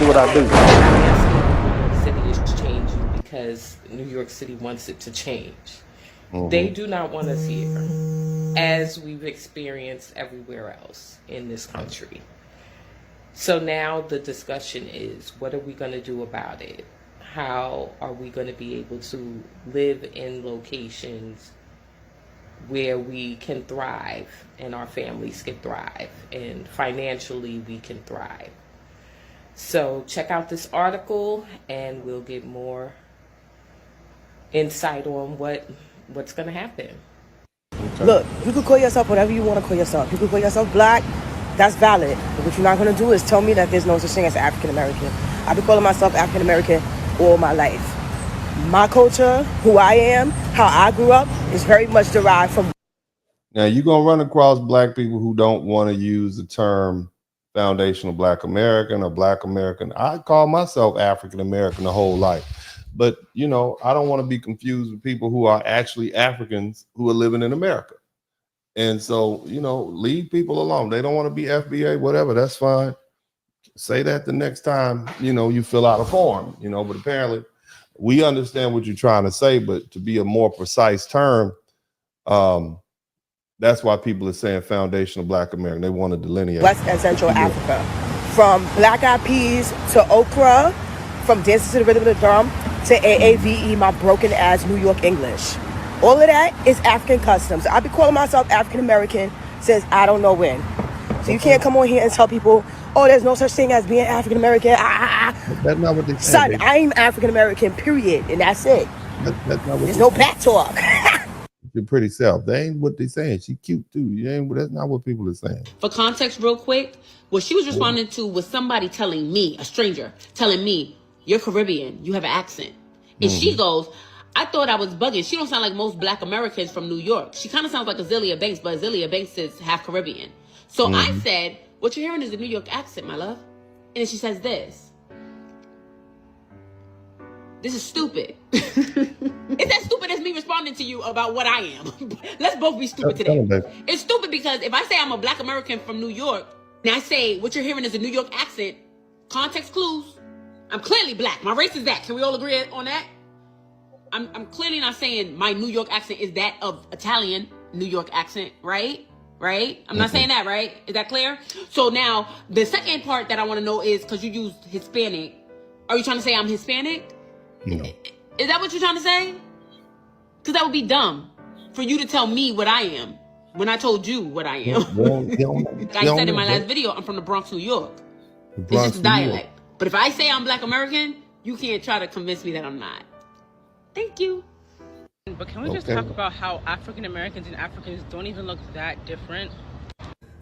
do what I do. New York City is changing because New York City wants it to change. They do not want us here, as we've experienced everywhere else in this country. So now the discussion is, what are we going to do about it? How are we going to be able to live in locations where we can thrive and our families can thrive and financially we can thrive? So check out this article and we'll get more insight on what's going to happen. Okay. Look, you can call yourself whatever you want to call yourself. You can call yourself black. That's valid. But what you're not going to do is tell me that there's no such thing as African American. I've been calling myself African American all my life. My culture, who I am, how I grew up, is very much derived from. Now, you're going to run across black people who don't want to use the term foundational Black American or Black American. I call myself African American the whole life. But, you know, I don't want to be confused with people who are actually Africans who are living in America. And so, you know, leave people alone. They don't want to be FBA, whatever, that's fine. Say that the next time, you know, you fill out a form, you know, but apparently we understand what you're trying to say, but to be a more precise term, that's why people are saying foundational Black American. They want to delineate. West and Central Africa. From black eyed peas to okra, from dancing to the rhythm of the drum to AAVE, my broken ass New York English. All of that is African customs. I've been calling myself African American since I don't know when. So you can't come on here and tell people, oh, there's no such thing as being African American. That's not what they say. Son, I'm African American, period. And that's it. That's not what there's no back talk. Your pretty self. They ain't what they saying. She cute too. That's not what people are saying. For context, real quick, what she was responding to was somebody telling me, a stranger, telling me, you're Caribbean, you have an accent. And she goes, I thought I was bugging. She don't sound like most Black Americans from New York. She kind of sounds like Azealia Banks, but Azealia Banks is half Caribbean. So I said, what you're hearing is a New York accent, my love. And then she says this. This is stupid. It's as stupid as me responding to you about what I am. Let's both be stupid today. It's stupid because if I say I'm a Black American from New York, and I say what you're hearing is a New York accent, context clues, I'm clearly Black. My race is that. Can we all agree on that? I'm clearly not saying my New York accent is that of Italian New York accent, right? Right? I'm not saying that, right? Is that clear? So now, the second part that I want to know is, because you used Hispanic, are you trying to say I'm Hispanic? No. Is that what you're trying to say? Because that would be dumb for you to tell me what I am when I told you what I am. I said in my last video, I'm from the Bronx, New York. It's just a dialect. But if I say I'm Black American, you can't try to convince me that I'm not. Thank you. But can we just talk about how African Americans and Africans don't even look that different?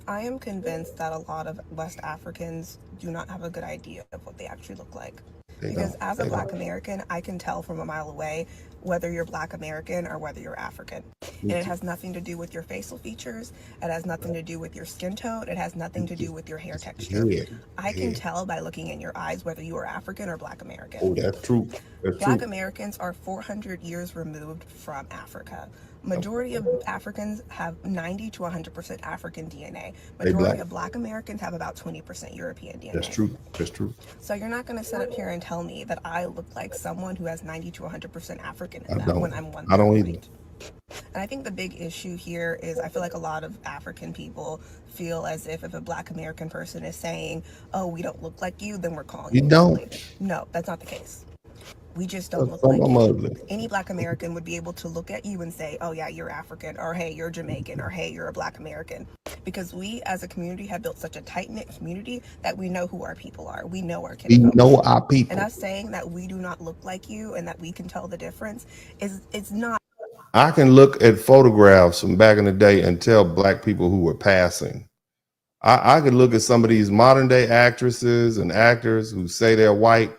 I am convinced that a lot of West Africans do not have a good idea of what they actually look like. Because as a Black American, I can tell from a mile away whether you're Black American or whether you're African. And it has nothing to do with your facial features. It has nothing to do with your skin tone. It has nothing to do with your hair texture. I can tell by looking in your eyes whether you are African or Black American. Oh, that's true. Black Americans are 400 years removed from Africa. Majority of Africans have 90 to 100% African DNA. Majority of Black Americans have about 20% European DNA. That's true. That's true. So you're not going to sit up here and tell me that I look like someone who has 90 to 100% African in them when I'm 1/3 I don't either. white. And I think the big issue here is I feel like a lot of African people feel as if a Black American person is saying, oh, we don't look like you, then we're calling you ugly. No, that's not the case. We just don't look like you. Any Black American would be able to look at you and say, oh yeah, you're African, or hey, you're Jamaican, or hey, you're a Black American. Because we as a community have built such a tight-knit community that we know who our people are. We know our kids. We know our people. And us saying that we do not look like you and that we can tell the difference it's not. I can look at photographs from back in the day and tell Black people who were passing. I could look at some of these modern day actresses and actors who say they're white.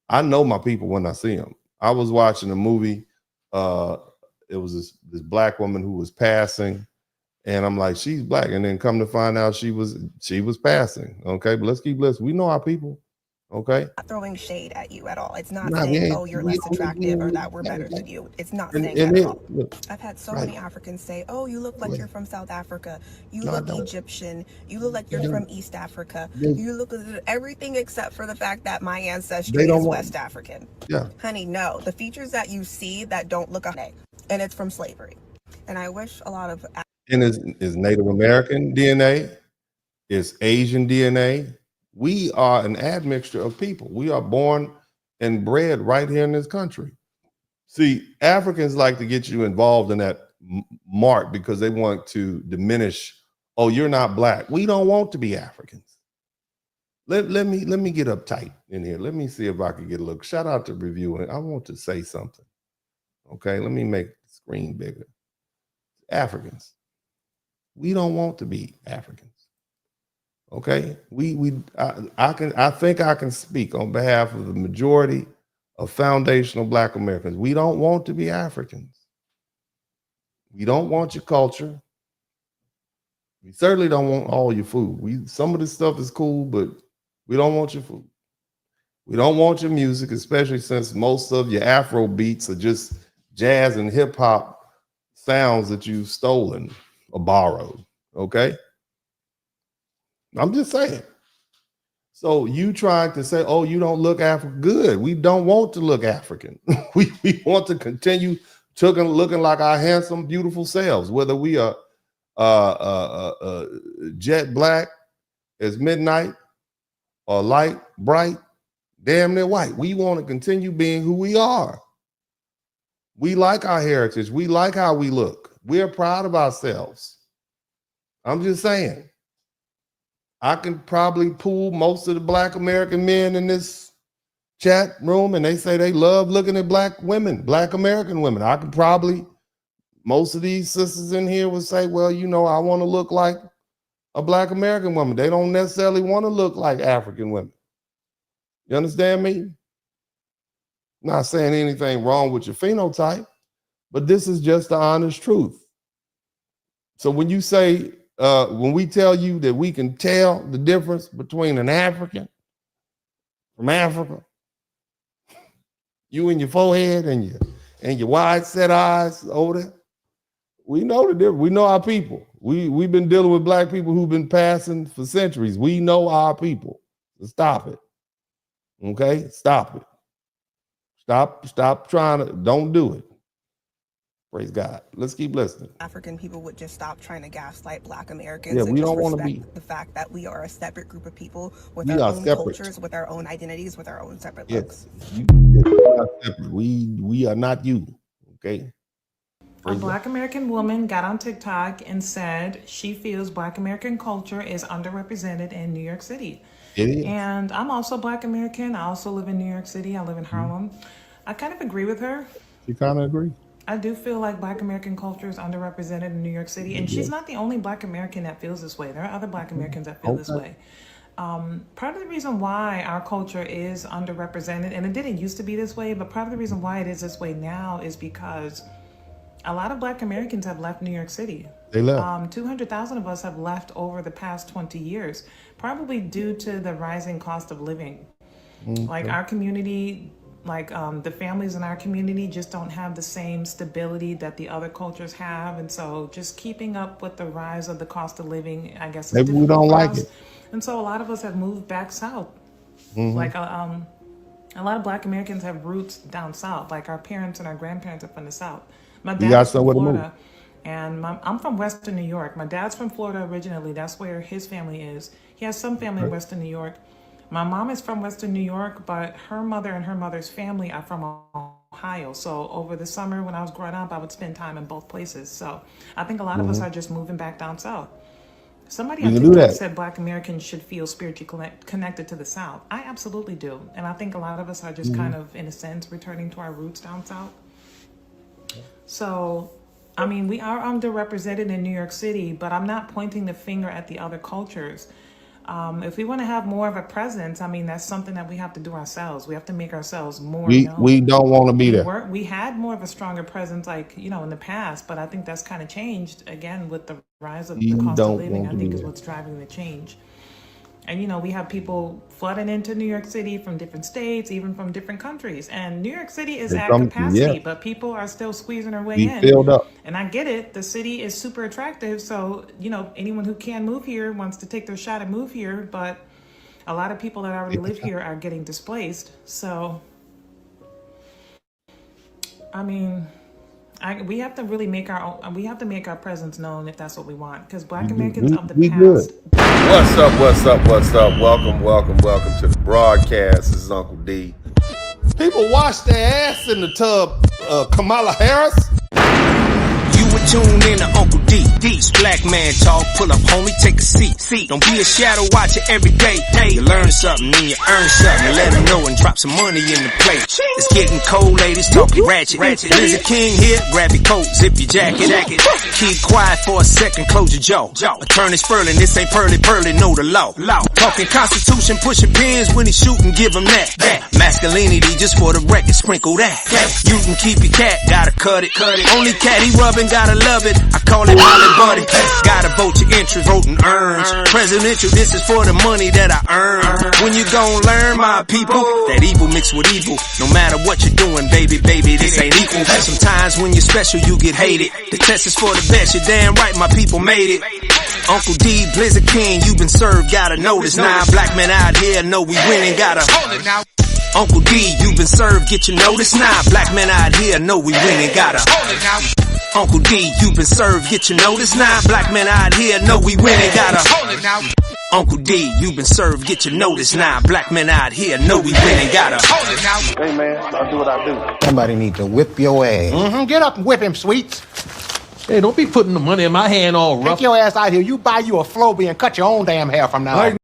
I know my people when I see them. I was watching a movie. It was this Black woman who was passing, and I'm like, she's Black. And then come to find out she was passing. Okay, but let's keep listening. We know our people. Okay. Not throwing shade at you at all. It's not Nah, saying, oh, you're less attractive or that we're better than you. It's not saying that at all. Look, I've had so right. many Africans say, oh, you look like you're from South Africa. You No, I look don't. Egyptian. You look like you're from East Africa. They, You look everything except for the fact that my they ancestry don't is want. West African. Yeah. Honey, no. The features that you see that don't look okay, and it's from slavery. And I wish a lot of And is Native American DNA, is Asian DNA. We are an admixture of people. We are born and bred right here in this country. See, Africans like to get you involved in that mark because they want to diminish, oh, you're not black. We don't want to be Africans. Let me get uptight in here. Let me see if I can get a look. Shout out to reviewing. I want to say something. Okay, let me make the screen bigger. Africans. We don't want to be Africans. Okay, I think I can speak on behalf of the majority of foundational Black Americans. We don't want to be Africans. We don't want your culture. We certainly don't want all your food. Some of this stuff is cool, but we don't want your food. We don't want your music, especially since most of your Afro beats are just jazz and hip hop sounds that you've stolen or borrowed. Okay. I'm just saying. So you trying to say, oh, you don't look African? Good. We don't want to look African. we want to continue looking like our handsome, beautiful selves, whether we are jet black as midnight or light, bright, damn near white. We want to continue being who we are. We like our heritage. We like how we look. We're proud of ourselves. I'm just saying. I can probably pull most of the Black American men in this chat room, and they say they love looking at Black women, Black American women. I can probably, most of these sisters in here would say, well, you know, I want to look like a Black American woman. They don't necessarily want to look like African women. You understand me? Not saying anything wrong with your phenotype, but this is just the honest truth. So when you say, when we tell you that we can tell the difference between an African from Africa, you and your forehead and your wide set eyes over there, we know the difference. We know our people. We've been dealing with Black people who've been passing for centuries. We know our people. So stop it. Okay? Stop it. Stop trying to, don't do it. Praise God. Let's keep listening. African people would just stop trying to gaslight Black Americans. Yeah, and we just don't want to respect be. the fact that we are a separate group of people with We our are own separate. cultures, with our own identities, with our own separate Yes. looks. We are separate. We are not you. Okay. A Black American woman got on TikTok and said she feels Black American culture is underrepresented in New York City. It is. And I'm also Black American. I also live in New York City. I live in Harlem. I kind of agree with her. You kind of agree? I do feel like Black American culture is underrepresented in New York City. And she's not the only Black American that feels this way. There are other Black Americans that feel this way. Part of the reason why our culture is underrepresented, and it didn't used to be this way, but part of the reason why it is this way now is because a lot of Black Americans have left New York City. They left. 200,000 of us have left over the past 20 years, probably due to the rising cost of living. Like our community, like the families in our community just don't have the same stability that the other cultures have. And so just keeping up with the rise of the cost of living, I guess, is Maybe we difficult don't for like us. it. And so a lot of us have moved back south. Like a lot of Black Americans have roots down south. Like our parents and our grandparents are from the south. My dad's from Florida, and I'm from Western New York. My dad's from Florida originally. That's where his family is. He has some family in Western New York. My mom is from Western New York, but her mother and her mother's family are from Ohio. So over the summer when I was growing up, I would spend time in both places. So I think a lot of us are just moving back down south. Somebody on TikTok said Black Americans should feel spiritually connected to the South. I absolutely do. And I think a lot of us are just kind of, in a sense, returning to our roots down south. So, I mean, we are underrepresented in New York City, but I'm not pointing the finger at the other cultures. If we want to have more of a presence, I mean, that's something that we have to do ourselves. We have to make ourselves more known. We don't want to be there. We had more of a stronger presence, like, you know, in the past, but I think that's kind of changed again with the rise of the cost of living. I think is what's driving the change. And, you know, we have people flooding into New York City from different states, even from different countries. And New York City is at capacity, but people are still squeezing their way in. Filled up. And I get it. The city is super attractive. So, you know, anyone who can move here wants to take their shot and move here. But a lot of people that already live here are getting displaced. So, I mean, we have to really make our own, we have to make our presence known if that's what we want. Because Black Americans of the past. What's up, what's up, what's up? Welcome to the broadcast. This is Uncle D. People wash their ass in the tub, Kamala Harris. You would tune in to Uncle D. Black man talk, pull up, homie, take a seat. Don't be a shadow watcher every day. You learn something, then you earn something. And let them know and drop some money in the plate. It's getting cold, ladies, talking ratchet. There's a king here, grab your coat, zip your jacket. Keep quiet for a second, close your jaw. Attorney Spurling, this ain't pearly, know the law. Talking Constitution, pushing pins when he shooting, give him that. Masculinity, just for the record, sprinkle that. You can keep your cat, gotta cut it. Only cat he rubbing, gotta love it. I call it Holly Buddy. Gotta vote your interest, voting earns. Presidential, this is for the money that I earn. When you gon' learn, my people, that evil mixed with evil. No matter what you're doing, baby, this ain't equal. Sometimes when you're special, you get hated. The test is for the best, you're damn right, my people made it. Uncle D, Blizzard King, you've been served, gotta know this now. Black men out here know we winning, gotta hold it now. Uncle D, you've been served, get your notice now. Black men out here know we winning, gotta hold it now. Uncle D, you've been served, get your notice now. Black men out here know we winning, gotta hold it now. Uncle D, you've been served, get your notice now. Black men out here know we winning, gotta hold it now. Hey man, I'll do what I do. Somebody need to whip your ass. Get up and whip him, Sweets. Hey, don't be putting the money in my hand all rough. Take your ass out here. You buy you a Floby and cut your own damn hair from now on.